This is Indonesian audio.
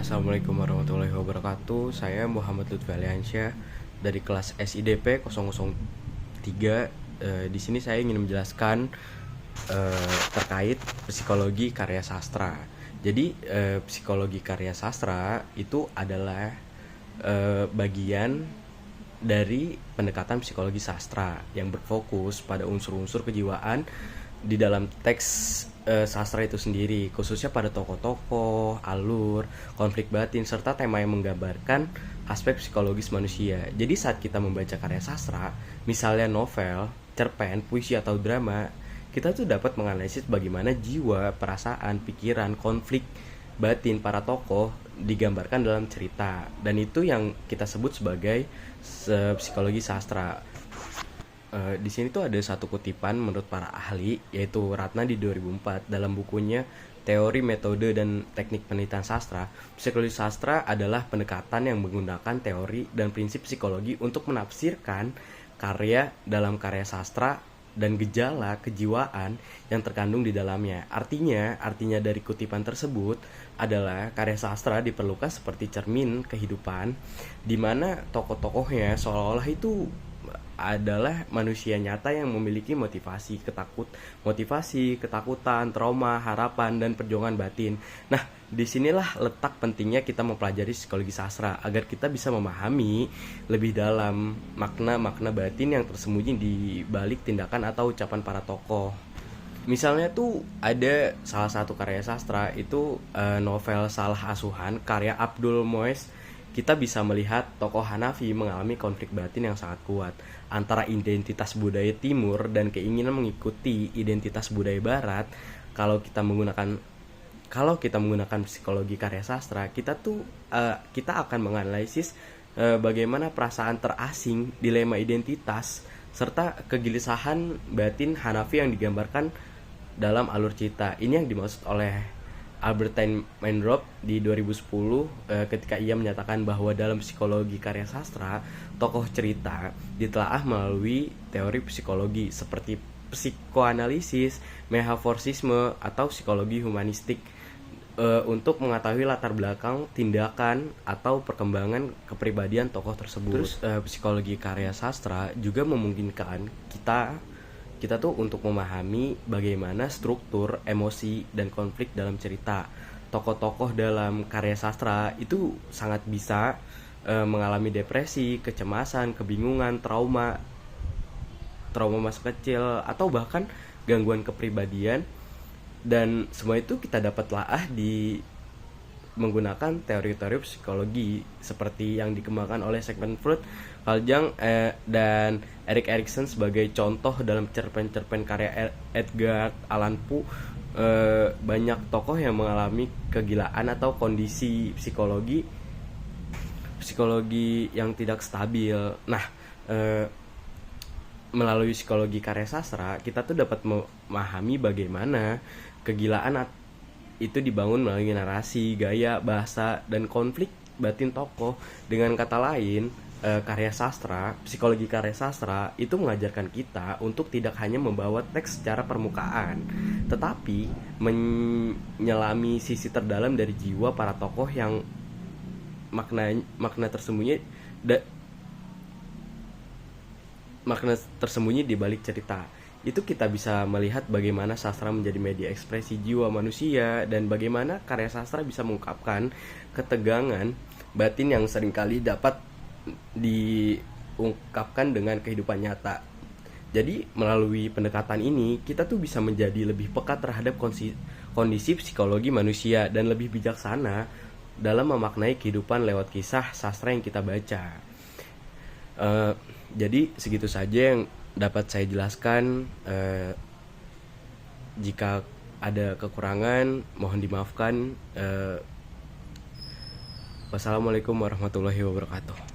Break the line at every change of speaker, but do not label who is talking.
Assalamualaikum warahmatullahi wabarakatuh. Saya Muhammad Lutfi Aliansyah dari kelas SIDP 003. Di sini saya ingin menjelaskan terkait psikologi karya sastra. Jadi psikologi karya sastra itu adalah bagian dari pendekatan psikologi sastra yang berfokus pada unsur-unsur kejiwaan di dalam teks sastra itu sendiri, khususnya pada tokoh-tokoh, alur, konflik batin, serta tema yang menggambarkan aspek psikologis manusia. Jadi saat kita membaca karya sastra, misalnya novel, cerpen, puisi, atau drama, kita tuh dapat menganalisis bagaimana jiwa, perasaan, pikiran, konflik batin para tokoh digambarkan dalam cerita. Dan itu yang kita sebut sebagai psikologi sastra. Di sini tuh ada satu kutipan menurut para ahli, yaitu Ratna di 2004 dalam bukunya Teori, Metode, dan Teknik Penelitian Sastra. Psikologi sastra adalah pendekatan yang menggunakan teori dan prinsip psikologi untuk menafsirkan karya dalam karya sastra dan gejala kejiwaan yang terkandung di dalamnya. Artinya dari kutipan tersebut adalah karya sastra diperlukan seperti cermin kehidupan, di mana tokoh-tokohnya seolah-olah itu adalah manusia nyata yang memiliki motivasi, ketakutan, trauma, harapan, dan perjuangan batin. Nah, disinilah letak pentingnya kita mempelajari psikologi sastra agar kita bisa memahami lebih dalam makna-makna batin yang tersembunyi di balik tindakan atau ucapan para tokoh. Misalnya tuh ada salah satu karya sastra itu novel Salah Asuhan karya Abdul Moes. Kita bisa melihat tokoh Hanafi mengalami konflik batin yang sangat kuat antara identitas budaya timur dan keinginan mengikuti identitas budaya barat. Kalau kita menggunakan psikologi karya sastra, kita akan menganalisis bagaimana perasaan terasing, dilema identitas, serta kegelisahan batin Hanafi yang digambarkan dalam alur cerita. Ini yang dimaksud oleh Albertine Meindrup di 2010 ketika ia menyatakan bahwa dalam psikologi karya sastra, tokoh cerita ditelaah melalui teori psikologi seperti psikoanalisis, metaforsisme, atau psikologi humanistik untuk mengetahui latar belakang, tindakan, atau perkembangan kepribadian tokoh tersebut. Terus psikologi karya sastra juga memungkinkan kita tuh untuk memahami bagaimana struktur, emosi, dan konflik dalam cerita. Tokoh-tokoh dalam karya sastra itu sangat bisa mengalami depresi, kecemasan, kebingungan, trauma masa kecil, atau bahkan gangguan kepribadian. Dan semua itu kita dapat telaah menggunakan teori-teori psikologi seperti yang dikembangkan oleh Sigmund Freud, Carl Jung, dan Erik Erikson sebagai contoh dalam cerpen-cerpen karya Edgar Allan Poe. Banyak tokoh yang mengalami kegilaan atau kondisi psikologi yang tidak stabil. Nah, melalui psikologi karya sastra kita tuh dapat memahami bagaimana kegilaan itu dibangun melalui narasi, gaya, bahasa, dan konflik batin tokoh. Dengan kata lain, psikologi karya sastra itu mengajarkan kita untuk tidak hanya membawa teks secara permukaan, tetapi menyelami sisi terdalam dari jiwa para tokoh yang makna tersembunyi di balik cerita. Itu kita bisa melihat bagaimana sastra menjadi media ekspresi jiwa manusia dan bagaimana karya sastra bisa mengungkapkan ketegangan batin yang seringkali dapat diungkapkan dengan kehidupan nyata. Jadi melalui pendekatan ini kita tuh bisa menjadi lebih peka terhadap kondisi psikologi manusia dan lebih bijaksana dalam memaknai kehidupan lewat kisah sastra yang kita baca. Jadi segitu saja yang dapat saya jelaskan. Jika ada kekurangan mohon dimaafkan. Wassalamualaikum warahmatullahi wabarakatuh.